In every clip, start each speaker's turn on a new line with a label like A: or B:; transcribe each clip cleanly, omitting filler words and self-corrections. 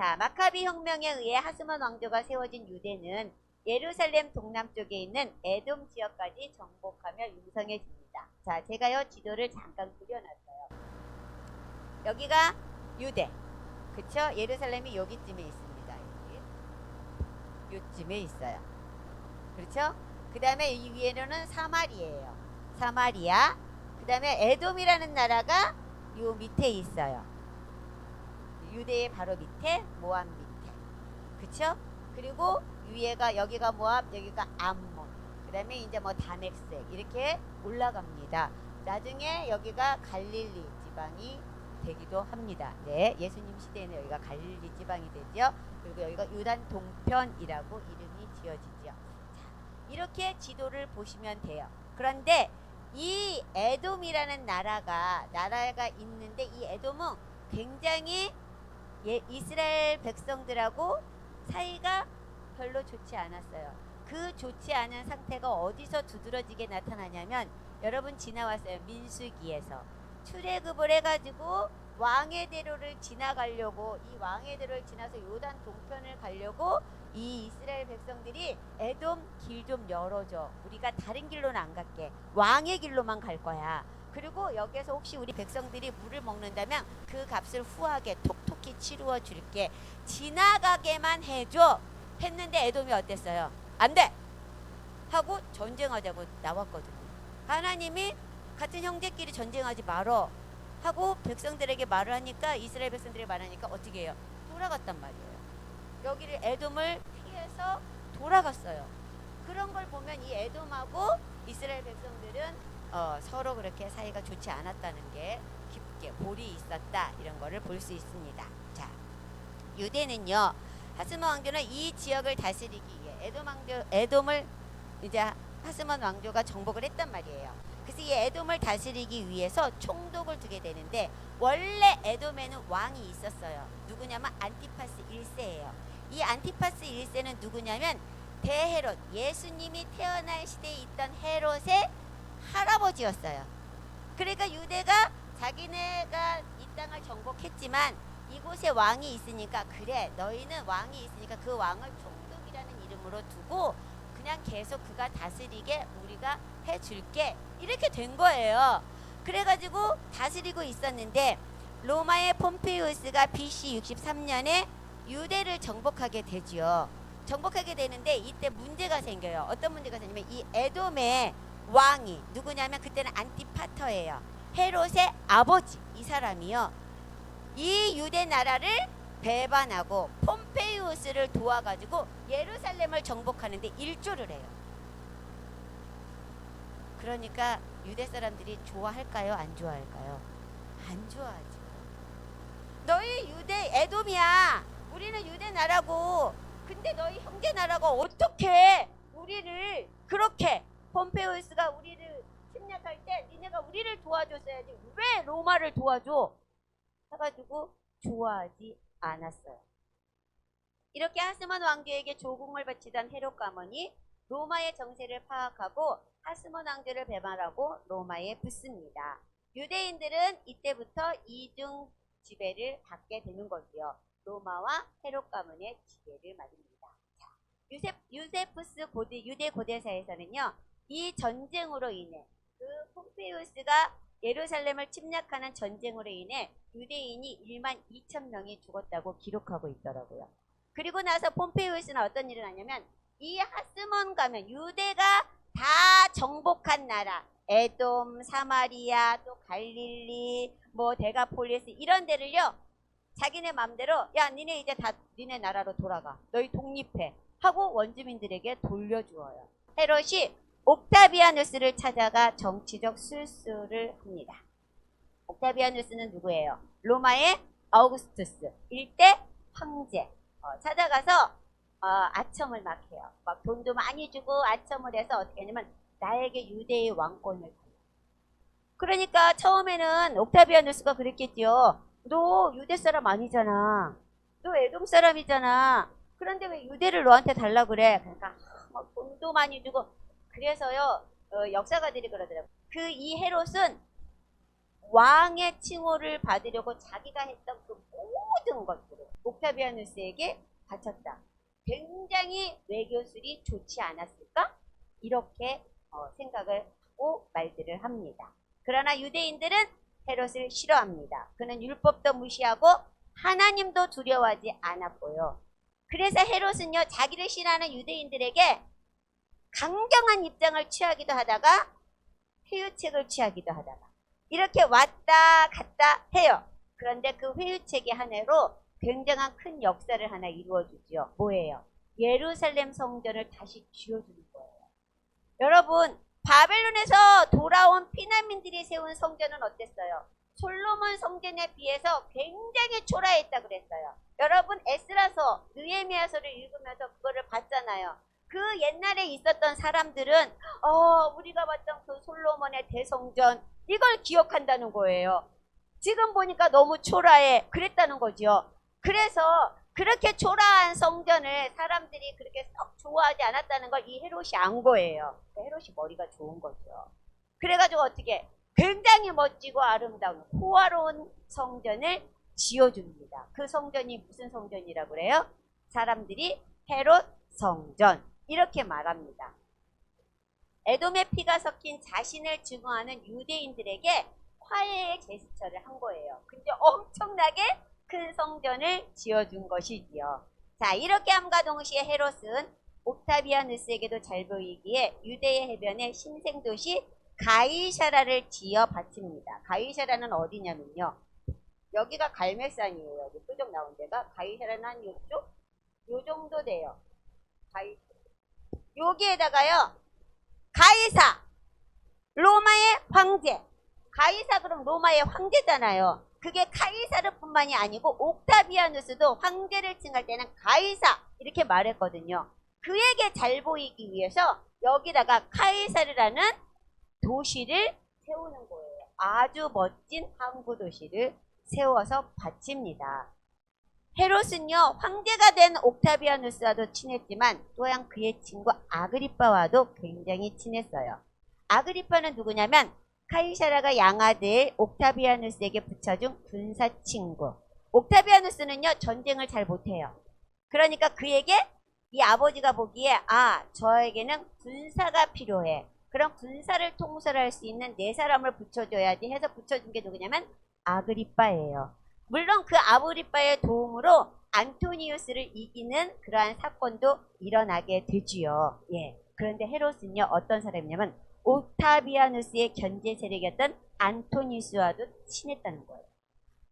A: 자, 마카비 혁명에 의해 하스몬 왕조가 세워진 유대는 예루살렘 동남쪽에 있는 에돔 지역까지 정복하며 융성해집니다. 자, 제가요 지도를 잠깐 그려놨어요. 여기가 유대, 그쵸? 예루살렘이 여기쯤에 있습니다. 여기. 요쯤에 있어요. 그렇죠? 그 다음에 이 위에는 사마리아예요. 사마리아. 그 다음에 에돔이라는 나라가 요 밑에 있어요. 유대의 바로 밑에, 모압 밑에. 그쵸? 그리고 위에가, 여기가 모압, 여기가 암몬. 그 다음에 이제 뭐 다멕색 이렇게 올라갑니다. 나중에 여기가 갈릴리 지방이 되기도 합니다. 네, 예수님 시대에는 여기가 갈릴리 지방이 되죠. 그리고 여기가 유단 동편이라고 이름이 지어지죠. 자, 이렇게 지도를 보시면 돼요. 그런데 이 에돔이라는 나라가 있는데, 이 에돔은 굉장히 이스라엘 백성들하고 사이가 별로 좋지 않았어요. 그 좋지 않은 상태가 어디서 두드러지게 나타나냐면, 여러분 지나왔어요. 민수기에서 출애굽을 해가지고 왕의 대로를 지나가려고, 이 왕의 대로를 지나서 요단 동편을 가려고 이 이스라엘 백성들이 에돔 길 좀 열어줘, 우리가 다른 길로는 안 갈게, 왕의 길로만 갈 거야. 그리고 여기에서 혹시 우리 백성들이 물을 먹는다면 그 값을 후하게 톡톡히 치루어 줄게, 지나가게만 해줘 했는데, 에돔이 어땠어요? 안 돼! 하고 전쟁하자고 나왔거든요. 하나님이 같은 형제끼리 전쟁하지 말어 하고 백성들에게 말을 하니까, 이스라엘 백성들에게 말하니까 어떻게 해요? 돌아갔단 말이에요. 여기를 에돔을 피해서 돌아갔어요. 그런 걸 보면 이 에돔하고 이스라엘 백성들은 서로 그렇게 사이가 좋지 않았다는 게 깊게 볼이 있었다, 이런 거를 볼 수 있습니다. 자, 유대는요, 하스몬 왕조는 이 지역을 다스리기 위해 에돔을 이제 하스몬 왕조가 정복을 했단 말이에요. 그래서 이 에돔을 다스리기 위해서 총독을 두게 되는데, 원래 에돔에는 왕이 있었어요. 누구냐면 안티파스 1세예요. 이 안티파스 1세는 누구냐면 대헤롯, 예수님이 태어날 시대에 있던 헤롯의 할아버지였어요. 그러니까 유대가 자기네가 이 땅을 정복했지만 이곳에 왕이 있으니까, 그래 너희는 왕이 있으니까 그 왕을 총독이라는 이름으로 두고 그냥 계속 그가 다스리게 우리가 해줄게, 이렇게 된 거예요. 그래가지고 다스리고 있었는데, 로마의 폼페이우스가 BC 63년에 유대를 정복하게 되죠. 정복하게 되는데 이때 문제가 생겨요. 어떤 문제가 생기냐면, 이 에돔의 왕이 누구냐면 그때는 안티파터예요. 헤롯의 아버지, 이 사람이요, 이 유대 나라를 배반하고 폼페이우스를 도와가지고 예루살렘을 정복하는데 일조를 해요. 그러니까 유대 사람들이 좋아할까요? 안 좋아할까요? 안 좋아하죠. 너희 유대 에돔이야, 우리는 유대 나라고, 근데 너희 형제 나라가 어떻게 우리를 그렇게, 폼페이우스가 우리를 침략할 때 니네가 우리를 도와줬어야지 왜 로마를 도와줘 해가지고 좋아하지 않았어요. 이렇게 하스몬 왕조에게 조공을 바치던 헤롯 가문이 로마의 정세를 파악하고 하스몬 왕조를 배반하고 로마에 붙습니다. 유대인들은 이때부터 이중 지배를 받게 되는 거고요. 로마와 헤롯 가문의 지배를 받습니다. 유세푸스 유대 고대사에서는요, 이 전쟁으로 인해, 그 폼페이우스가 예루살렘을 침략하는 전쟁으로 인해 유대인이 12,000명이 죽었다고 기록하고 있더라고요. 그리고 나서 폼페이우스는 어떤 일을 하냐면, 이 하스몬 가면 유대가 다 정복한 나라, 에돔, 사마리아, 또 갈릴리, 뭐 데가폴리스, 이런 데를요, 자기네 맘대로 야 니네 이제 다 니네 나라로 돌아가, 너희 독립해 하고 원주민들에게 돌려주어요. 헤롯이 옥타비아누스를 찾아가 정치적 술수를 합니다. 옥타비아누스는 누구예요? 로마의 아우구스투스 일대 황제. 찾아가서 아첨을 막 해요. 막 돈도 많이 주고 아첨을 해서 어떻게 하냐면 나에게 유대의 왕권을 줘. 그러니까 처음에는 옥타비아누스가 그랬겠지요. 너 유대 사람 아니잖아. 너 에돔 사람이잖아. 그런데 왜 유대를 너한테 달라고 그래? 그러니까 막 돈도 많이 주고. 그래서요, 역사가들이 그러더라고요. 그 이 헤롯은 왕의 칭호를 받으려고 자기가 했던 그 모든 것들을 옥타비아누스에게 바쳤다. 굉장히 외교술이 좋지 않았을까? 이렇게 생각을 하고 말들을 합니다. 그러나 유대인들은 헤롯을 싫어합니다. 그는 율법도 무시하고 하나님도 두려워하지 않았고요. 그래서 헤롯은요, 자기를 싫어하는 유대인들에게 강경한 입장을 취하기도 하다가 회유책을 취하기도 하다가 이렇게 왔다 갔다 해요. 그런데 그 회유책의 한 해로 굉장한 큰 역사를 하나 이루어주죠. 뭐예요? 예루살렘 성전을 다시 쥐어주는 거예요. 여러분, 바벨론에서 돌아온 피난민들이 세운 성전은 어땠어요? 솔로몬 성전에 비해서 굉장히 초라했다 그랬어요. 여러분, 에스라서, 느헤미야서를 읽으면서 그거를 봤잖아요. 그 옛날에 있었던 사람들은 우리가 봤던 그 솔로몬의 대성전, 이걸 기억한다는 거예요. 지금 보니까 너무 초라해 그랬다는 거죠. 그래서 그렇게 초라한 성전을 사람들이 그렇게 썩 좋아하지 않았다는 걸 이 헤롯이 안 거예요. 헤롯이 머리가 좋은 거죠. 그래가지고 어떻게 굉장히 멋지고 아름다운 호화로운 성전을 지어줍니다. 그 성전이 무슨 성전이라고 그래요? 사람들이 헤롯 성전 이렇게 말합니다. 에돔의 피가 섞인 자신을 증오하는 유대인들에게 화해의 제스처를 한 거예요. 근데 엄청나게 큰 성전을 지어준 것이지요. 자, 이렇게 함과 동시에 헤롯은 옥타비아누스에게도 잘 보이기에 유대의 해변에 신생도시 가이사라를 지어 바칩니다. 가이사라는 어디냐면요, 여기가 갈멜산이에요. 여기 표적 나온 데가. 가이사라는 한 요쪽? 요 정도 돼요. 여기에다가요, 가이사, 로마의 황제. 가이사 그럼 로마의 황제잖아요. 그게 카이사르뿐만이 아니고 옥타비아누스도 황제를 칭할 때는 가이사 이렇게 말했거든요. 그에게 잘 보이기 위해서 여기다가 카이사르라는 도시를 세우는 거예요. 아주 멋진 항구 도시를 세워서 바칩니다. 헤롯은요, 황제가 된 옥타비아누스와도 친했지만 또한 그의 친구 아그리빠와도 굉장히 친했어요. 아그리빠는 누구냐면 카이사라가 양아들 옥타비아누스에게 붙여준 군사 친구. 옥타비아누스는요, 전쟁을 잘 못해요. 그러니까 그에게 이 아버지가 보기에 저에게는 군사가 필요해. 그럼 군사를 통솔할 수 있는 4사람을 붙여줘야지 해서 붙여준 게 누구냐면 아그리빠예요. 물론 그 아그리빠의 도움으로 안토니우스를 이기는 그러한 사건도 일어나게 되지요. 예. 그런데 헤롯은요, 어떤 사람이냐면 옥타비아누스의 견제 세력이었던 안토니우스와도 친했다는 거예요.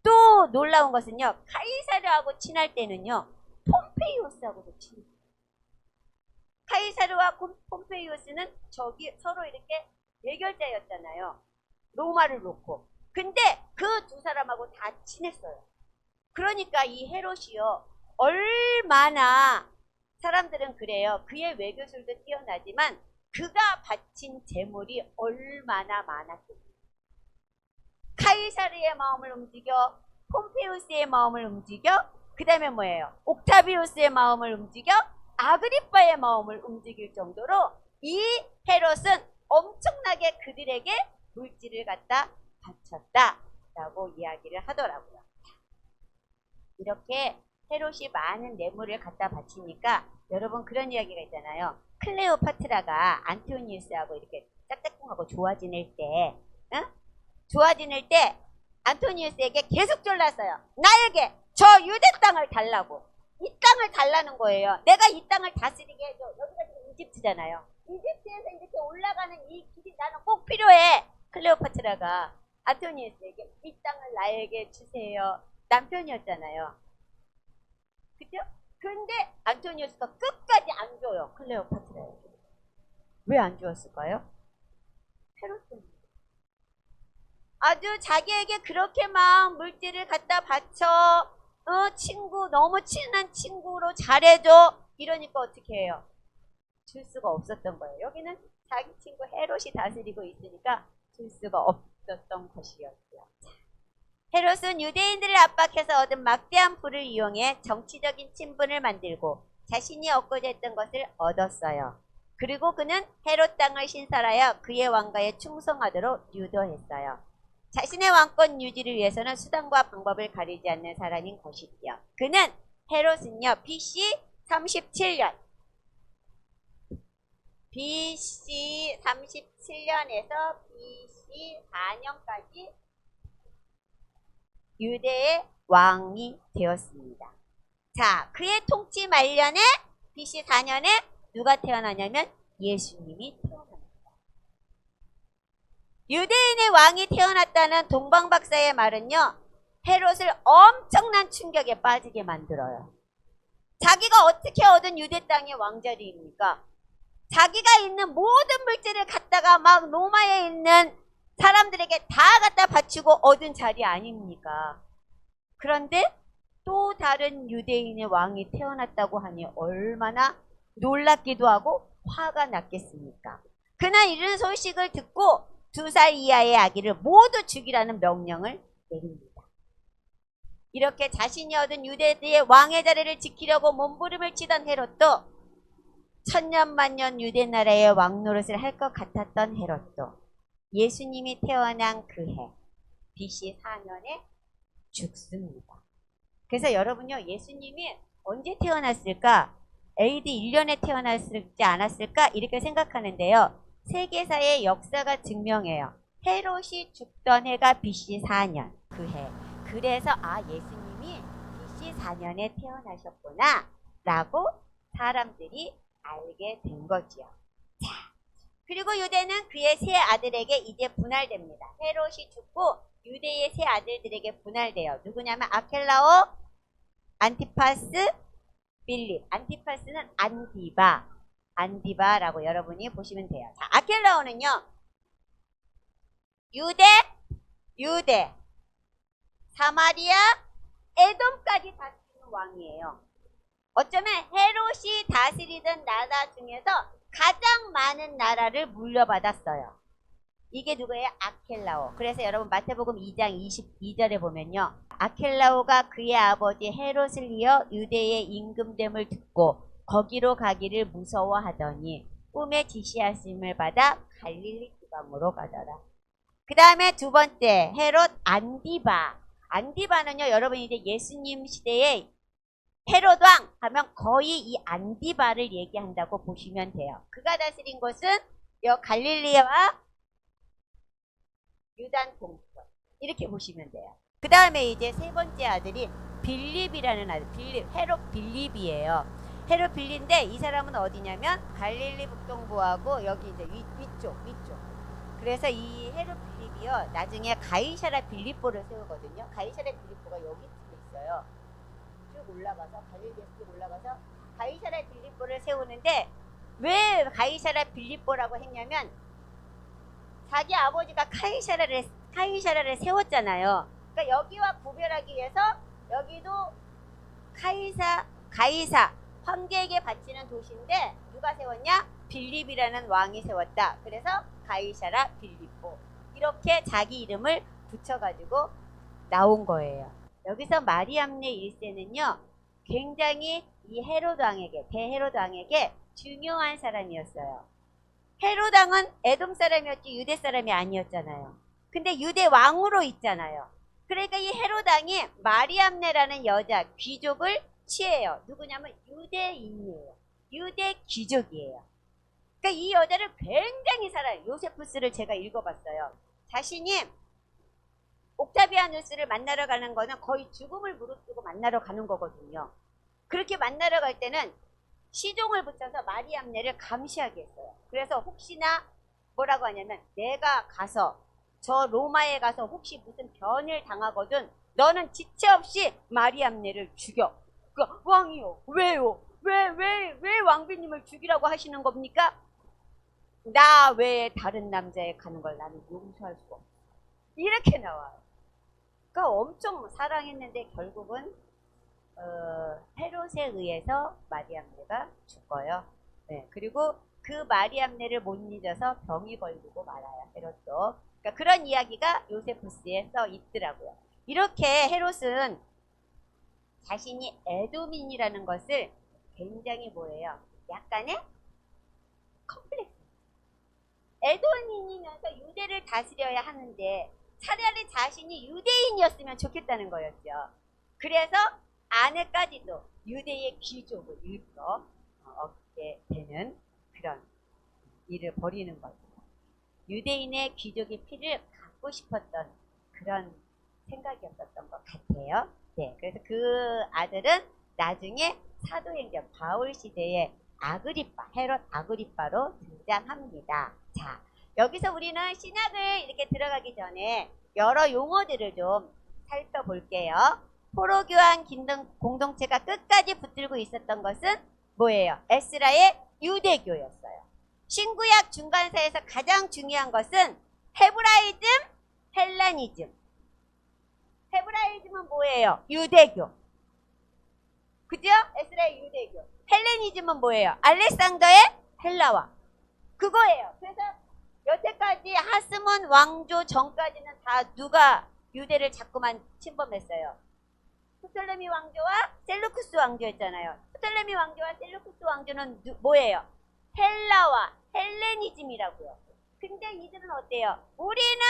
A: 또 놀라운 것은요, 카이사르하고 친할 때는요, 폼페이우스하고도 친해요. 카이사르와 폼페이우스는 서로 이렇게 대결자였잖아요. 로마를 놓고. 근데 그 두 사람하고 다 친했어요. 그러니까 이 헤롯이요, 얼마나 사람들은 그래요. 그의 외교술도 뛰어나지만 그가 바친 재물이 얼마나 많았겠어요. 카이사르의 마음을 움직여, 폼페우스의 마음을 움직여, 그 다음에 뭐예요? 옥타비우스의 마음을 움직여, 아그리빠의 마음을 움직일 정도로 이 헤롯은 엄청나게 그들에게 물질을 갖다 바쳤다라고 이야기를 하더라고요. 이렇게 헤롯이 많은 뇌물을 갖다 바치니까 여러분 그런 이야기가 있잖아요. 클레오파트라가 안토니우스하고 이렇게 짝짝꿍하고 좋아 지낼 때, 좋아 지낼 때 안토니우스에게 계속 졸랐어요. 나에게 저 유대 땅을 달라고. 이 땅을 달라는 거예요. 내가 이 땅을 다스리게 해줘. 여기가 지금 이집트잖아요. 이집트에서 이렇게 올라가는 이 길이 나는 꼭 필요해. 클레오파트라가 안토니우스에게 이 땅을 나에게 주세요. 남편이었잖아요. 그죠? 근데 안토니우스가 끝까지 안 줘요. 클레오파트라에게. 왜 안 주었을까요? 헤롯 때문에. 아주 자기에게 그렇게 막 물질을 갖다 바쳐, 친구, 너무 친한 친구로 잘해줘. 이러니까 어떻게 해요? 줄 수가 없었던 거예요. 여기는 자기 친구 헤롯이 다스리고 있으니까 줄 수가 없었던 것이었죠. 헤롯은 유대인들을 압박해서 얻은 막대한 부를 이용해 정치적인 친분을 만들고 자신이 얻고자 했던 것을 얻었어요. 그리고 그는 헤롯 땅을 신설하여 그의 왕가에 충성하도록 유도했어요. 자신의 왕권 유지를 위해서는 수단과 방법을 가리지 않는 사람인 것이지요. 그는 헤롯은요 BC 37년 BC 37년에서 BC 4년까지 유대의 왕이 되었습니다. 자, 그의 통치 말년에 BC 4년에 누가 태어나냐면 예수님이 태어납니다. 유대인의 왕이 태어났다는 동방박사의 말은요, 헤롯을 엄청난 충격에 빠지게 만들어요. 자기가 어떻게 얻은 유대 땅의 왕자리입니까? 자기가 있는 모든 물질을 갖다가 막 로마에 있는 사람들에게 다 갖다 바치고 얻은 자리 아닙니까? 그런데 또 다른 유대인의 왕이 태어났다고 하니 얼마나 놀랍기도 하고 화가 났겠습니까? 그날 이런 소식을 듣고 2살 이하의 아기를 모두 죽이라는 명령을 내립니다. 이렇게 자신이 얻은 유대의 왕의 자리를 지키려고 몸부림을 치던 헤롯도 천년만년 유대 나라의 왕 노릇을 할 것 같았던 헤롯도 예수님이 태어난 그 해 BC 4년에 죽습니다. 그래서 여러분요, 예수님이 언제 태어났을까? AD 1년에 태어났을지 않았을까? 이렇게 생각하는데요. 세계사의 역사가 증명해요. 헤롯이 죽던 해가 BC 4년 그 해. 그래서 예수님이 BC 4년에 태어나셨구나 라고 사람들이 알게 된 거지요. 자, 그리고 유대는 그의 세 아들에게 이제 분할됩니다. 헤롯이 죽고 유대의 세 아들들에게 분할돼요. 누구냐면 아켈라오, 안티파스, 빌립. 안티파스는 안디바라고 여러분이 보시면 돼요. 자, 아켈라오는요, 유대, 사마리아, 에돔까지 다스리는 왕이에요. 어쩌면 헤롯이 다스리던 나라 중에서 가장 많은 나라를 물려받았어요. 이게 누구예요? 아켈라오. 그래서 여러분 마태복음 2장 22절에 보면요, 아켈라오가 그의 아버지 헤롯을 이어 유대의 임금됨을 듣고 거기로 가기를 무서워하더니 꿈에 지시하심을 받아 갈릴리 지방으로 가더라. 그 다음에 두 번째 헤롯 안디바는요, 여러분 이제 예수님 시대에 헤롯 왕 하면 거의 이 안디바를 얘기한다고 보시면 돼요. 그가 다스린 곳은 갈릴리와 유단 동쪽 이렇게 보시면 돼요. 그 다음에 이제 세 번째 아들이 빌립이라는 아들, 헤롯 빌립이에요. 헤롯 빌립인데 이 사람은 어디냐면 갈릴리 북동부하고 여기 이제 위쪽. 그래서 이 헤롯 빌립이요, 나중에 가이사라 빌립보를 세우거든요. 가이사라 빌립보가 여기쯤에 있어요. 쭉 올라가서 갈릴리에서 쭉 올라가서 가이사라 빌립보를 세우는데 왜 가이사라 빌립보라고 했냐면 자기 아버지가 카이사라를 세웠잖아요. 그러니까 여기와 구별하기 위해서 여기도 가이사 황제에게 바치는 도시인데 누가 세웠냐? 빌립이라는 왕이 세웠다. 그래서 가이사라 빌립보 이렇게 자기 이름을 붙여가지고 나온 거예요. 여기서 마리암네 1세는요, 굉장히 이 헤롯 왕에게, 대헤롯 왕에게 중요한 사람이었어요. 헤롯 왕은 에돔 사람이었지 유대 사람이 아니었잖아요. 근데 유대 왕으로 있잖아요. 그러니까 이 헤롯 왕이 마리암네라는 여자 귀족을 취해요. 누구냐면 유대인이에요. 유대 귀족이에요. 그러니까 이 여자를 굉장히 사랑해요. 요세푸스를 제가 읽어봤어요. 자신이 옥타비아누스를 만나러 가는 거는 거의 죽음을 무릅쓰고 만나러 가는 거거든요. 그렇게 만나러 갈 때는 시종을 붙여서 마리암네를 감시하게 했어요. 그래서 혹시나 뭐라고 하냐면 내가 가서 저 로마에 가서 혹시 무슨 변을 당하거든 너는 지체 없이 마리암네를 죽여. 그러니까 왕이요, 왜요? 왜 왕비님을 죽이라고 하시는 겁니까? 나 외에 다른 남자에 가는 걸 나는 용서할 수가 없어. 이렇게 나와요. 그러니까 엄청 사랑했는데 결국은 헤롯에 의해서 마리암네가 죽어요. 네, 그리고 그 마리암네를 못 잊어서 병이 걸리고 말아요. 헤롯도. 그러니까 그런 이야기가 요세푸스에 써 있더라고요. 이렇게 헤롯은 자신이 에돔인이라는 것을 굉장히 뭐예요? 약간의 컴플렉스. 에돔인이면서 유대를 다스려야 하는데 차라리 자신이 유대인이었으면 좋겠다는 거였죠. 그래서 아내까지도 유대의 귀족을 일컬어 얻게 되는 그런 일을 벌이는 거죠. 유대인의 귀족의 피를 갖고 싶었던 그런 생각이었던 것 같아요. 네, 그래서 그 아들은 나중에 사도행전 바울 시대에 아그리파, 헤롯 아그리파로 등장합니다. 자, 여기서 우리는 신약을 이렇게 들어가기 전에 여러 용어들을 좀 살펴볼게요. 포로교환 공동체가 끝까지 붙들고 있었던 것은 뭐예요? 에스라의 유대교였어요. 신구약 중간사에서 가장 중요한 것은 헤브라이즘, 헬라니즘. 헤브라이즘은 뭐예요? 유대교. 그죠? 에스라의 유대교. 헬레니즘은 뭐예요? 알렉산더의 헬라화. 그거예요. 그래서 여태까지 하스몬 왕조 전까지는 다 누가 유대를 자꾸만 침범했어요? 프톨레미 왕조와 셀루쿠스 왕조였잖아요. 프톨레미 왕조와 셀루쿠스 왕조는 뭐예요? 헬라와 헬레니즘이라고요. 근데 이들은 어때요? 우리는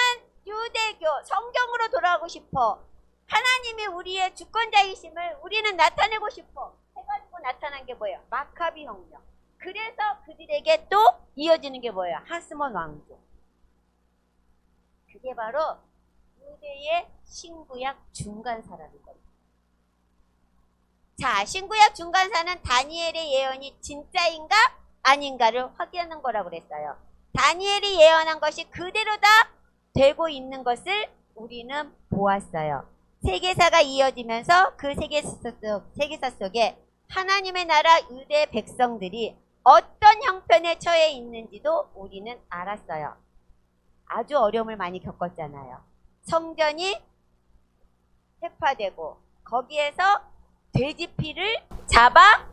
A: 유대교, 성경으로 돌아가고 싶어. 하나님이 우리의 주권자이심을 우리는 나타내고 싶어. 해가지고 나타난 게 뭐예요? 마카비 혁명. 그래서 그들에게 또 이어지는 게 뭐예요? 하스몬 왕조. 그게 바로 유대의 신구약 중간사라는 겁니다. 자, 신구약 중간사는 다니엘의 예언이 진짜인가 아닌가를 확인하는 거라고 그랬어요. 다니엘이 예언한 것이 그대로 다 되고 있는 것을 우리는 보았어요. 세계사가 이어지면서 그 세계사 속에 하나님의 나라 유대 백성들이 어떤 형편에 처해 있는지도 우리는 알았어요. 아주 어려움을 많이 겪었잖아요. 성전이 회파되고 거기에서 돼지피를 잡아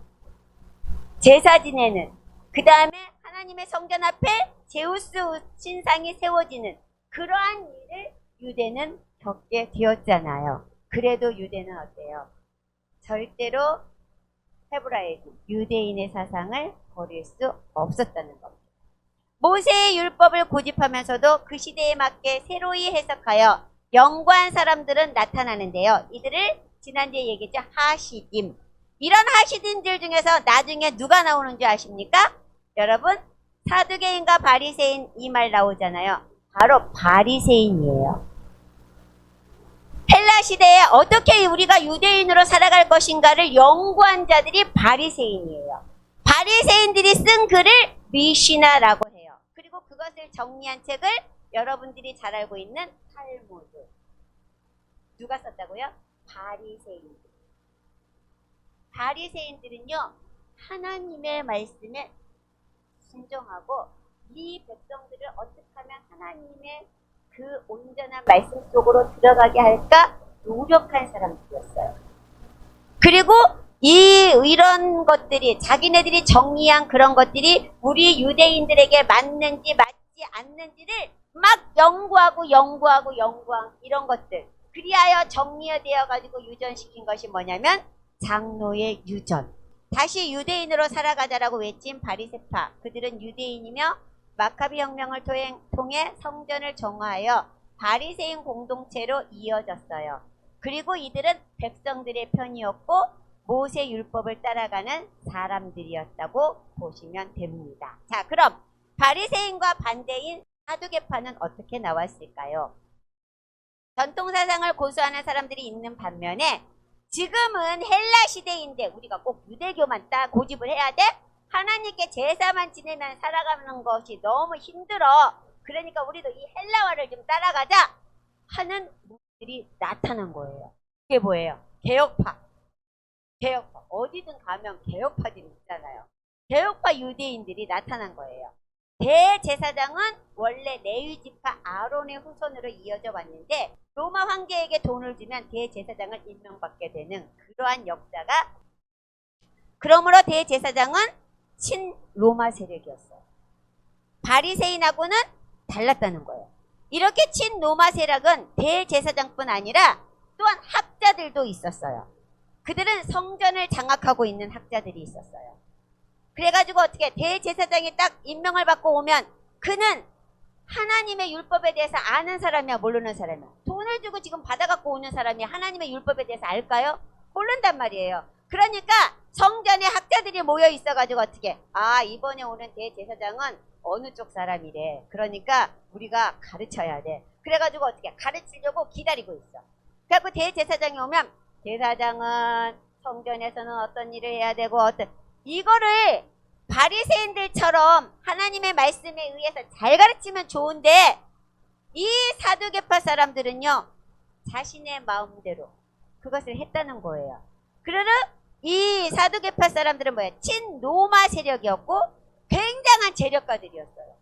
A: 제사 지내는, 그 다음에 하나님의 성전 앞에 제우스 신상이 세워지는 그러한 일을 유대는 겪게 되었잖아요. 그래도 유대는 어때요? 절대로 헤브라이즘, 유대인의 사상을 버릴 수 없었다는 겁니다. 모세의 율법을 고집하면서도 그 시대에 맞게 새로이 해석하여 연구한 사람들은 나타나는데요. 이들을 지난주에 얘기했죠. 하시딤. 이런 하시딤들 중에서 나중에 누가 나오는 줄 아십니까? 여러분, 사두개인과 바리새인 이 말 나오잖아요. 바로 바리새인이에요. 헬라 시대에 어떻게 우리가 유대인으로 살아갈 것인가를 연구한 자들이 바리새인이에요. 바리새인들이 쓴 글을 미시나라고 해요. 그리고 그것을 정리한 책을 여러분들이 잘 알고 있는 탈무드. 누가 썼다고요? 바리새인들. 바리새인들은요, 하나님의 말씀에 순종하고 이 백성들을 어떻게 하면 하나님의 그 온전한 말씀 속으로 들어가게 할까 노력한 사람들이었어요. 그리고 이런 것들이 자기네들이 정리한 그런 것들이 우리 유대인들에게 맞는지 맞지 않는지를 막 연구하고 이런 것들. 그리하여 정리되어 가지고 유전시킨 것이 뭐냐면 장로의 유전. 다시 유대인으로 살아가자라고 외친 바리새파. 그들은 유대인이며 마카비 혁명을 통해 성전을 정화하여 바리새인 공동체로 이어졌어요. 그리고 이들은 백성들의 편이었고 모세 율법을 따라가는 사람들이었다고 보시면 됩니다. 자, 그럼 바리새인과 반대인 사두개파는 어떻게 나왔을까요? 전통사상을 고수하는 사람들이 있는 반면에 지금은 헬라 시대인데 우리가 꼭 유대교만 딱 고집을 해야 돼? 하나님께 제사만 지내면 살아가는 것이 너무 힘들어. 그러니까 우리도 이 헬라화를 좀 따라가자 하는 분들이 나타난 거예요. 그게 뭐예요? 개혁파. 개혁파. 어디든 가면 개혁파들이 있잖아요. 개혁파 유대인들이 나타난 거예요. 대제사장은 원래 레위지파 아론의 후손으로 이어져 왔는데 로마 황제에게 돈을 주면 대제사장을 임명받게 되는 그러한 역사가, 그러므로 대제사장은 친로마 세력이었어요. 바리새인하고는 달랐다는 거예요. 이렇게 친로마 세력은 대제사장뿐 아니라 또한 학자들도 있었어요. 그들은 성전을 장악하고 있는 학자들이 있었어요. 그래가지고 어떻게 대제사장이 딱 임명을 받고 오면 그는 하나님의 율법에 대해서 아는 사람이야, 모르는 사람이야? 돈을 주고 지금 받아갖고 오는 사람이 하나님의 율법에 대해서 알까요? 모른단 말이에요. 그러니까 성전에 학자들이 모여 있어가지고 어떻게, 아, 이번에 오는 대제사장은 어느 쪽 사람이래. 그러니까 우리가 가르쳐야 돼. 그래가지고 어떻게 가르치려고 기다리고 있어. 그래갖고 대제사장이 오면, 제사장은 성전에서는 어떤 일을 해야 되고 이거를 바리새인들처럼 하나님의 말씀에 의해서 잘 가르치면 좋은데, 이 사두개파 사람들은요, 자신의 마음대로 그것을 했다는 거예요. 그러나 이 사두개파 사람들은 뭐예요? 친로마 세력이었고 굉장한 재력가들이었어요.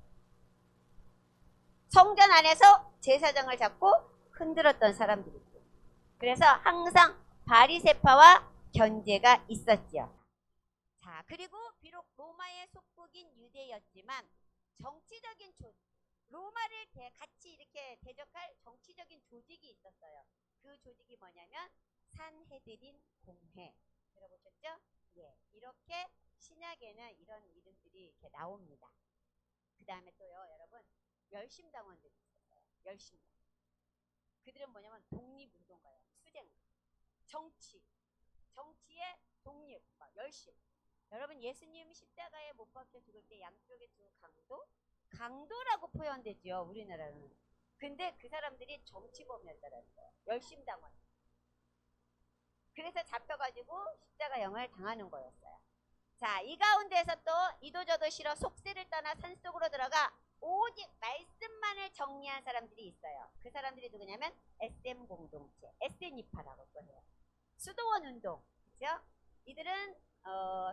A: 성전 안에서 제사장을 잡고 흔들었던 사람들이죠. 그래서 항상 바리새파와 견제가 있었지요. 자, 그리고 비록 로마의 속국인 유대였지만 정치적인 로마를 같이 이렇게 대적할 정치적인 조직이 있었어요. 그 조직이 뭐냐면 산헤드린 공회. 들어보셨죠? 예, 이렇게 신약에는 이런 이름들이 이렇게 나옵니다. 그 다음에 또요, 여러분, 열심당원들이 있었어요. 열심당. 그들은 뭐냐면 독립운동가예요. 투쟁, 정치의 독립, 열심. 여러분, 예수님 십자가에 못 박혀 죽을 때 양쪽에 두 강도라고 표현되죠, 우리나라는. 근데 그 사람들이 정치범이었다는 거예요. 열심당원. 그래서 잡혀가지고 십자가형을 당하는 거였어요. 자, 이 가운데서 또 이도저도 싫어 속세를 떠나 산속으로 들어가 오직 말씀만을 정리한 사람들이 있어요. 그 사람들이 누구냐면 SM 공동체, SN이파라고 또 해요. 수도원 운동, 그죠? 이들은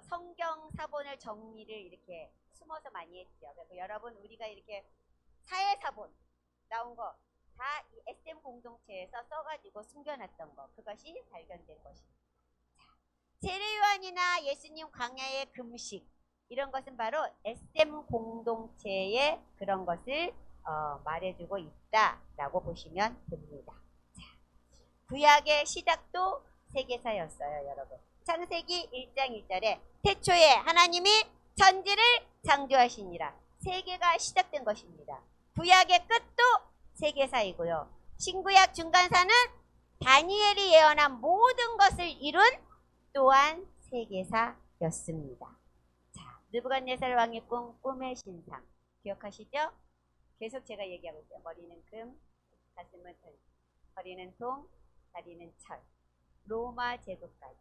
A: 성경 사본을 정리를 이렇게 숨어서 많이 했죠. 그래서 여러분, 우리가 이렇게 사회사본 나온 거 다 이 SM 공동체에서 써가지고 숨겨놨던 거, 그것이 발견된 것입니다. 세례요한이나 예수님 광야의 금식, 이런 것은 바로 SM 공동체의 그런 것을 말해주고 있다라고 보시면 됩니다. 자, 구약의 시작도 세계사였어요, 여러분. 창세기 1장 1절에 태초에 하나님이 천지를 창조하시니라. 세계가 시작된 것입니다. 구약의 끝도 세계사이고요. 신구약 중간사는 다니엘이 예언한 모든 것을 이룬 또한 세계사였습니다. 자, 느부갓네살 왕의 꿈의 신상 기억하시죠? 계속 제가 얘기하고 있어요. 머리는 금, 가슴은 은, 허리는 동, 다리는 철. 로마 제국까지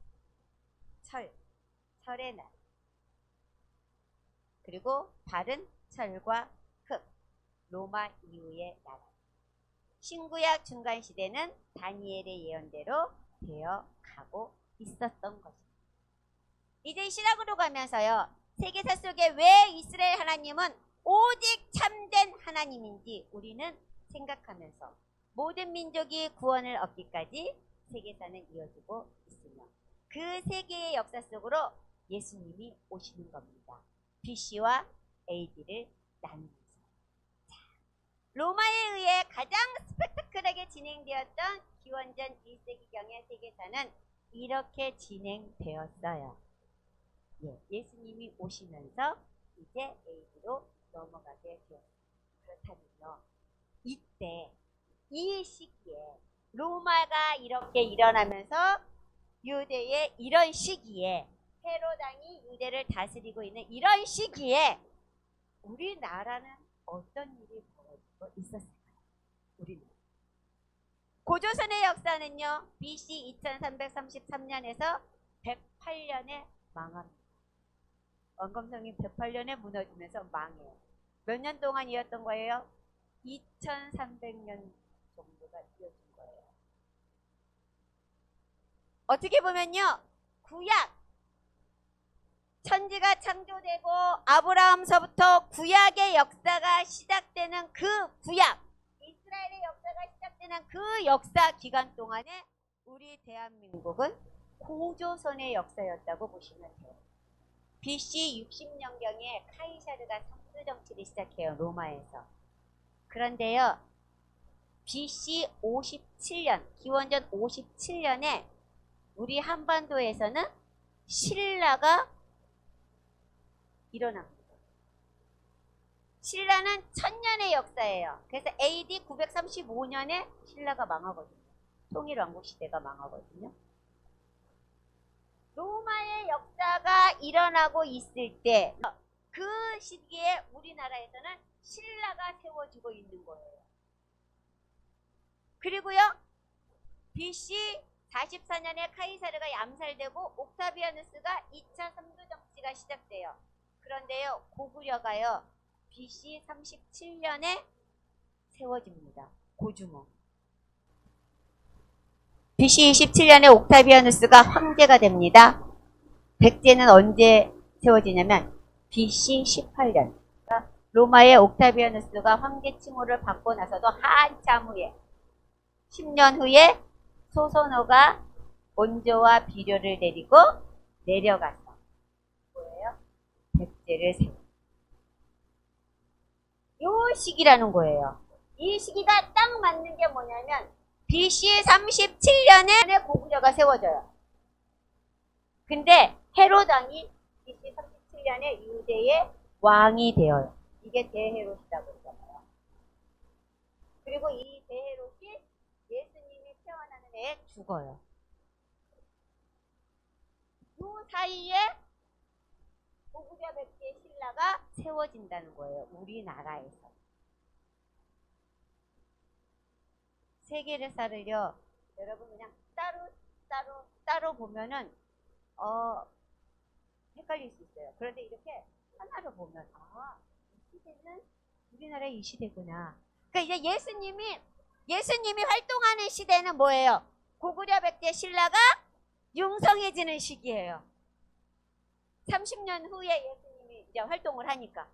A: 철의 날. 그리고 발은 철과 흙. 로마 이후의 나라. 신구약 중간시대는 다니엘의 예언대로 되어 가고 있었던 것입니다. 이제 시락으로 가면서요, 세계사 속에 왜 이스라엘 하나님은 오직 참된 하나님인지 우리는 생각하면서 모든 민족이 구원을 얻기까지 세계사는 이어지고 있으며, 그 세계의 역사 속으로 예수님이 오시는 겁니다. BC와 AD를 나누면서. 로마에 의해 가장 스펙타클하게 진행되었던 기원전 1세기경의 세계사는 이렇게 진행되었어요. 예, 예수님이 오시면서 이제 AD로 넘어가게 되었습니다. 그렇다면요, 이때 이 시기에 로마가 이렇게 일어나면서 유대의 이런 시기에 헤로당이 유대를 다스리고 있는 이런 시기에 우리나라는 어떤 일이 벌어지고 있었을까요? 우리는 고조선의 역사는요, BC 2333년에서 108년에 망합니다. 원검성이 108년에 무너지면서 망해요. 몇 년 동안 이었던 거예요? 2300년 정도가 이어진 거예요. 어떻게 보면요, 구약, 천지가 창조되고 아브라함서부터 구약의 역사가 시작되는 그 구약, 이스라엘의 역사가 시작되는 그 역사 기간 동안에 우리 대한민국은 고조선의 역사였다고 보시면 돼요. BC 60년경에 카이사르가 선교 정치를 시작해요, 로마에서. 그런데요, BC 57년, 기원전 57년에 우리 한반도에서는 신라가 일어납니다. 신라는 1000년의 역사예요. 그래서 AD 935년에 신라가 망하거든요. 통일왕국 시대가 망하거든요. 로마의 역사가 일어나고 있을 때 그 시기에 우리나라에서는 신라가 세워지고 있는 거예요. 그리고요, BC 44년에 카이사르가 암살되고 옥타비아누스가 2차 선두 정치가 시작돼요. 그런데요, 고구려가요, BC 37년에 세워집니다. 고주몽. BC 27년에 옥타비아누스가 황제가 됩니다. 백제는 언제 세워지냐면 BC 18년. 로마의 옥타비아누스가 황제 칭호를 받고 나서도 한참 후에 10년 후에 소선호가 온조와 비료를 데리고 내려가서 뭐예요? 백제를 세워. 요 시기라는 거예요. 이 시기가 딱 맞는 게 뭐냐면 BC 37년에 고구려가 세워져요. 근데 헤롯 왕이 BC 37년에 유대의 왕이 되어요. 이게 대헤롯이라고 그러잖아요. 그리고 이 대헤롯이 예수님이 태어나는 해에 죽어요. 그 사이에 고구려 백제 신라가 세워진다는 거예요. 우리나라에서. 세계사를요, 여러분 그냥 따로 보면은 헷갈릴 수 있어요. 그런데 이렇게 하나로 보면 이 시대는 우리나라의 이 시대구나. 그러니까 이제 예수님이 활동하는 시대는 뭐예요? 고구려 백제 신라가 융성해지는 시기예요. 30년 후에 예수님이 이제 활동을 하니까.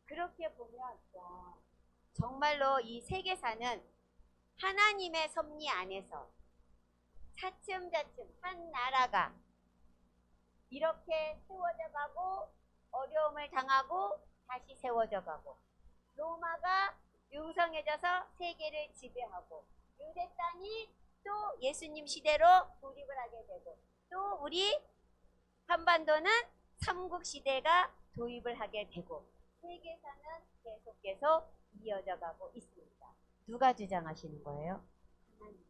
A: 그렇게 보면 정말로 이 세계사는 하나님의 섭리 안에서 차츰차츰 한 나라가 이렇게 세워져 가고 어려움을 당하고 다시 세워져 가고, 로마가 융성해져서 세계를 지배하고, 유대 땅이 또 예수님 시대로 독립을 하게 되고, 또 우리 한반도는 삼국 시대가 도입을 하게 되고, 세계사는 계속 이어져 가고 있습니다. 누가 주장하시는 거예요? 하나님.